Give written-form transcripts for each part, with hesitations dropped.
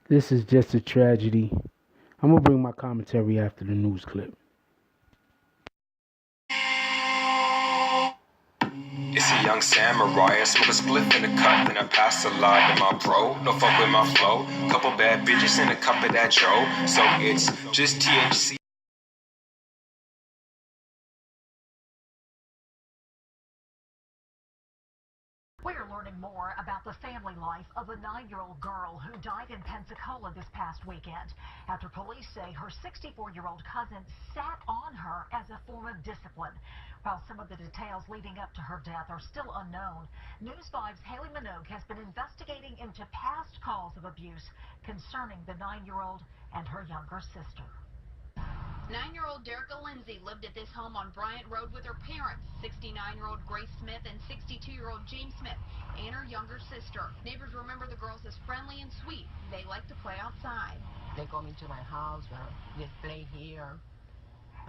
This is just a tragedy. I'm gonna bring my commentary after the news clip. It's a young samurai. I smoke a spliff in a cut, then I pass a lie to my bro. No fuck with my flow. Couple bad bitches and a cup of that Joe. So it's just THC. We're learning more about the family life of a 9-year-old girl who died in Pensacola this past weekend after police say her 64-year-old cousin sat on her as a form of discipline. While some of the details leading up to her death are still unknown, News 5's Haley Minogue has been investigating into past calls of abuse concerning the 9-year-old and her younger sister. 9-year-old Derica Lindsay lived at this home on Bryant Road with her parents, 69-year-old Grace Smith and 62-year-old James Smith, and her younger sister. Neighbors remember the girls as friendly and sweet. They like to play outside. They come into my house, they play here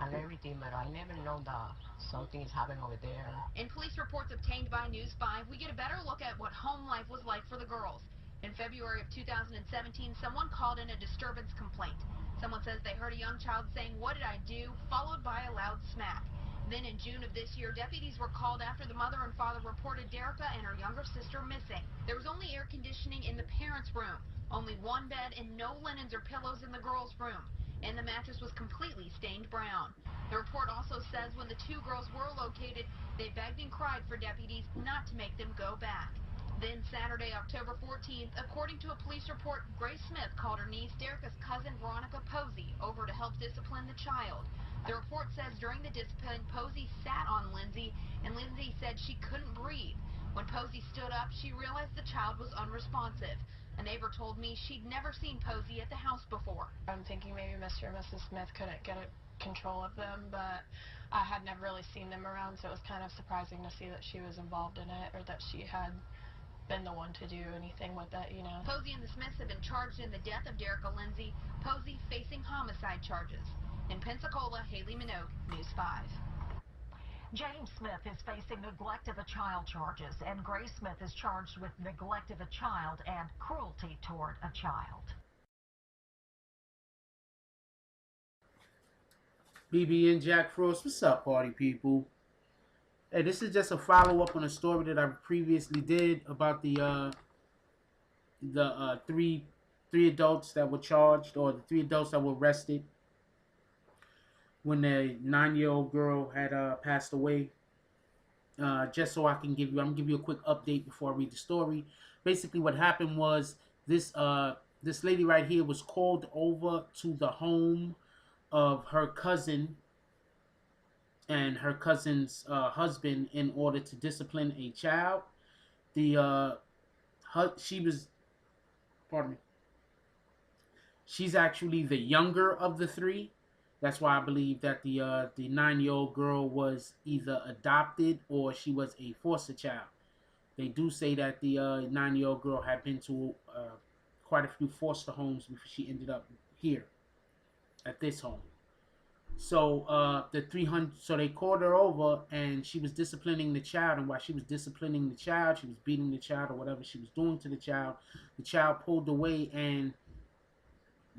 and everything, but I never know that something is happening over there. In police reports obtained by News 5, we get a better look at what home life was like for the girls. In February of 2017, someone called in a disturbance complaint. Someone says they heard a young child saying, "What did I do?" followed by a loud smack. Then in June of this year, deputies were called after the mother and father reported Derica and her younger sister missing. There was only air conditioning in the parents' room, only one bed and no linens or pillows in the girls' room, and the mattress was completely stained brown. The report also says when the two girls were located, they begged and cried for deputies not to make them go back. Then Saturday, October 14th, according to a police report, Grace Smith called her niece, Derica's cousin Veronica Posey, over to help discipline the child. The report says during the discipline, Posey sat on Lindsay, and Lindsay said she couldn't breathe. When Posey stood up, she realized the child was unresponsive. A neighbor told me she'd never seen Posey at the house before. I'm thinking maybe Mr. and Mrs. Smith couldn't get control of them, but I had never really seen them around, so it was kind of surprising to see that she was involved in it or that she had been the one to do anything with it. Posey and the Smiths have been charged in the death of Derica Lindsay. Posey facing homicide charges. In Pensacola, Haley Minogue, News 5. James Smith is facing neglect of a child charges, and Grace Smith is charged with neglect of a child and cruelty toward a child. BB and Jack Frost, what's up, party people? Hey, this is just a follow up on a story that I previously did about the three adults that were charged, or the three adults that were arrested when the 9-year-old girl had passed away. Just so I'm gonna give you a quick update before I read the story. Basically, what happened was this lady right here was called over to the home of her cousin and her cousin's husband in order to discipline a child. The she was, pardon me. She's actually the younger of the three. That's why I believe that the 9-year-old girl was either adopted or she was a foster child. They do say that the 9-year-old girl had been to quite a few foster homes before she ended up here at this home. So they called her over and she was disciplining the child. And while she was disciplining the child, she was beating the child or whatever she was doing to the child. The child pulled away and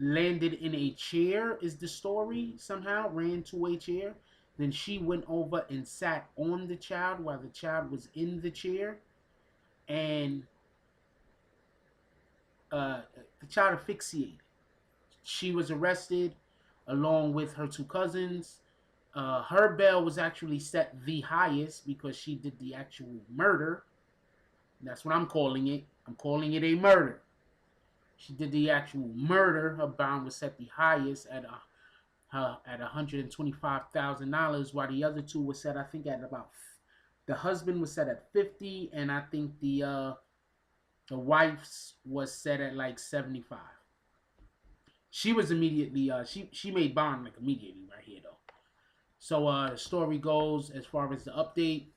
landed in a chair, is the story. Somehow ran to a chair. Then she went over and sat on the child while the child was in the chair, and the child asphyxiated. She was arrested along with her two cousins. Her bail was actually set the highest because she did the actual murder. That's what I'm calling it. I'm calling it a murder. She did the actual murder. Her bond was set the highest at $125,000, while the other two were set, I think, at about. The husband was set at 50, and I think the wife's was set at like 75. She was immediately she made bond like immediately right here though. So the story goes as far as the update.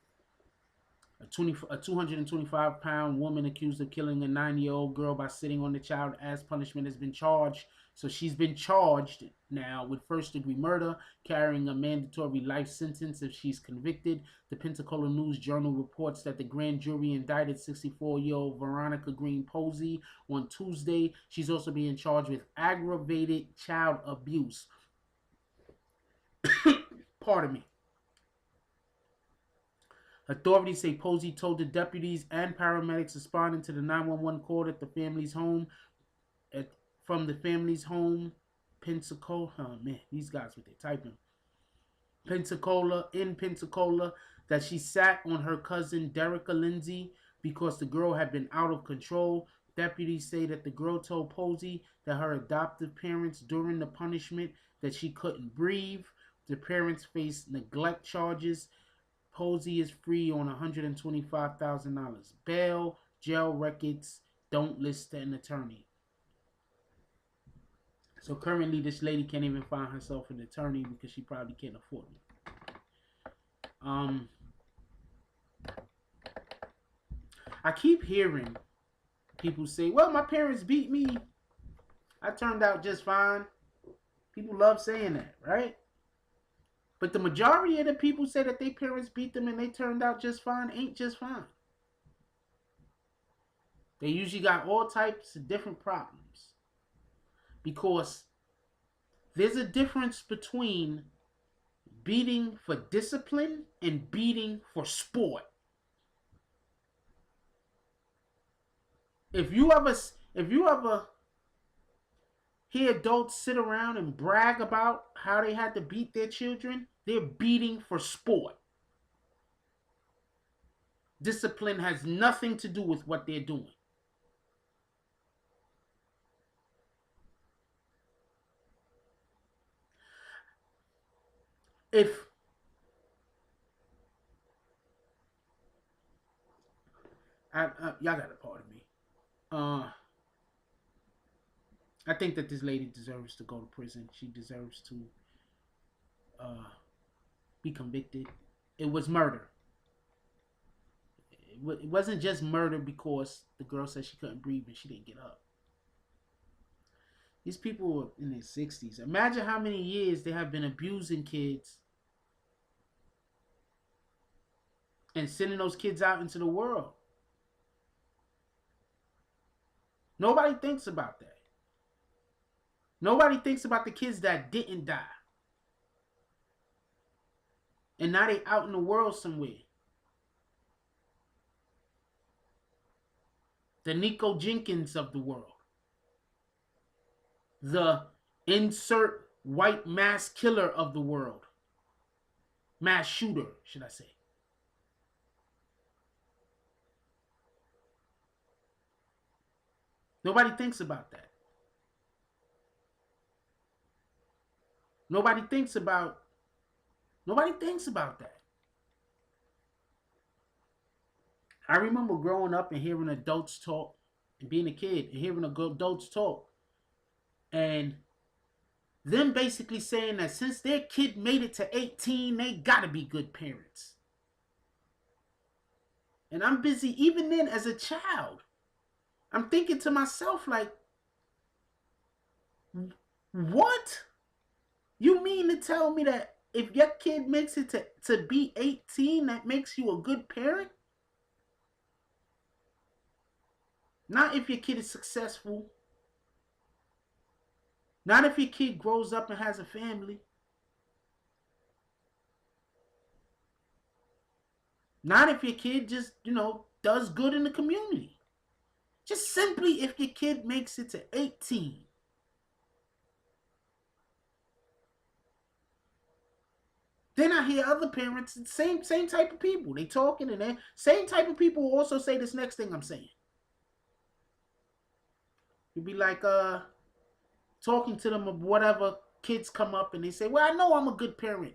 A 225-pound woman accused of killing a 9-year-old girl by sitting on the child as punishment has been charged. So she's been charged now with first-degree murder, carrying a mandatory life sentence if she's convicted. The Pensacola News Journal reports that the grand jury indicted 64-year-old Veronica Green Posey on Tuesday. She's also being charged with aggravated child abuse. Pardon me. Authorities say Posey told the deputies and paramedics responding to the 911 call at the family's home, from the family's home, Pensacola. Oh man, these guys with their typing. Pensacola, that she sat on her cousin Derica Lindsay because the girl had been out of control. Deputies say that the girl told Posey that her adoptive parents during the punishment that she couldn't breathe. The parents face neglect charges. Posey is free on $125,000 bail. Jail records don't list an attorney. So currently, this lady can't even find herself an attorney because she probably can't afford one. I keep hearing people say, "Well, my parents beat me. I turned out just fine." People love saying that, right? But the majority of the people say that their parents beat them and they turned out just fine ain't just fine. They usually got all types of different problems. Because there's a difference between beating for discipline and beating for sport. If you ever hear adults sit around and brag about how they had to beat their children, they're beating for sport. Discipline has nothing to do with what they're doing. If y'all gotta pardon me. I think that this lady deserves to go to prison. She deserves to be convicted. It was murder. It wasn't just murder because the girl said she couldn't breathe and she didn't get up. These people were in their 60s. Imagine how many years they have been abusing kids and sending those kids out into the world. Nobody thinks about that. Nobody thinks about the kids that didn't die. And now they out in the world somewhere. The Nico Jenkins of the world. The insert white mass killer of the world. Mass shooter, should I say. Nobody thinks about that. Nobody thinks about that. I remember growing up and hearing adults talk, and being a kid and hearing adults talk, and them basically saying that since their kid made it to 18, they gotta be good parents. And I'm busy, even then as a child, I'm thinking to myself like, what? You mean to tell me that if your kid makes it to be 18, that makes you a good parent? Not if your kid is successful. Not if your kid grows up and has a family. Not if your kid just, does good in the community. Just simply if your kid makes it to 18. Then I hear other parents, same type of people. They talking and they same type of people also say this next thing I'm saying. You'd be like talking to them of whatever, kids come up and they say, well, I know I'm a good parent.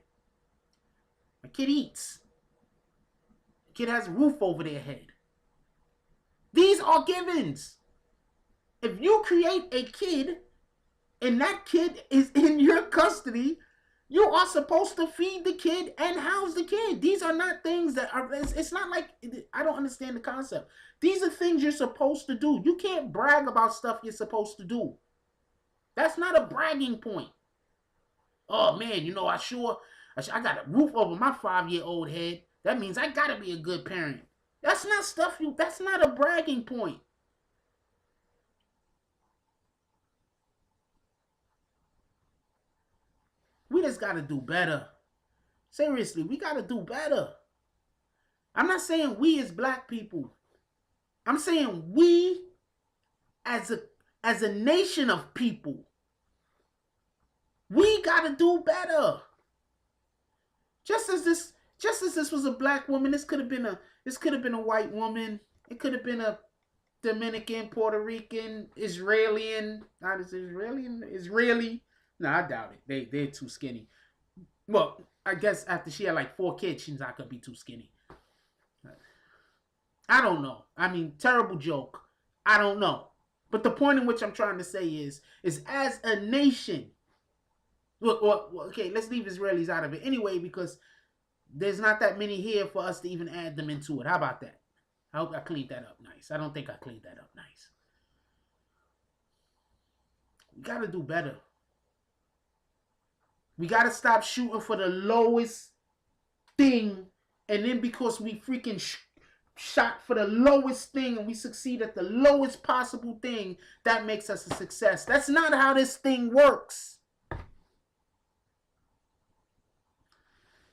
My kid eats. The kid has a roof over their head. These are givens. If you create a kid and that kid is in your custody, You are supposed to feed the kid and house the kid. These are not things that are, it's not like, I don't understand the concept. These are things you're supposed to do. You can't brag about stuff you're supposed to do. That's not a bragging point. Oh man, I got a roof over my 5-year-old head. That means I gotta be a good parent. That's not a bragging point. We just gotta do better. Seriously, we gotta do better. I'm not saying we as black people. I'm saying we as a nation of people. We gotta do better. Just as this was a black woman, this could have been a white woman. It could have been a Dominican, Puerto Rican, Israeli. Not as Israeli. No, I doubt it. They're too skinny. Well, I guess after she had like 4 kids, she's not gonna be too skinny. I don't know. I mean, terrible joke. I don't know. But the point in which I'm trying to say is as a nation, okay, let's leave Israelis out of it anyway, because there's not that many here for us to even add them into it. How about that? I hope I cleaned that up nice. I don't think I cleaned that up nice. We got to do better. We got to stop shooting for the lowest thing, and then because we freaking shot for the lowest thing and we succeed at the lowest possible thing, that makes us a success. That's not how this thing works.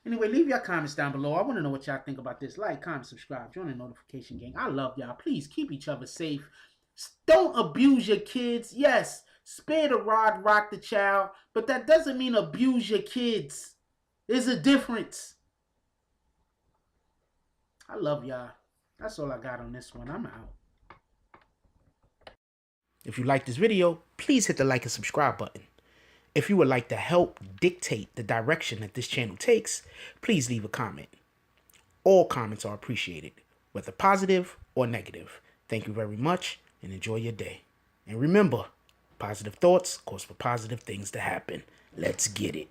Anyway, leave your comments down below. I want to know what y'all think about this. Like, comment, subscribe, join the notification gang. I love y'all. Please keep each other safe. Don't abuse your kids. Yes, spare the rod, rock the child, but that doesn't mean abuse your kids. There's a difference. I love y'all. That's all I got on this one. I'm out. If you like this video, please hit the like and subscribe button. If you would like to help dictate the direction that this channel takes, please leave a comment. All comments are appreciated, whether positive or negative. Thank you very much and enjoy your day. And remember, positive thoughts cause for positive things to happen. Let's get it.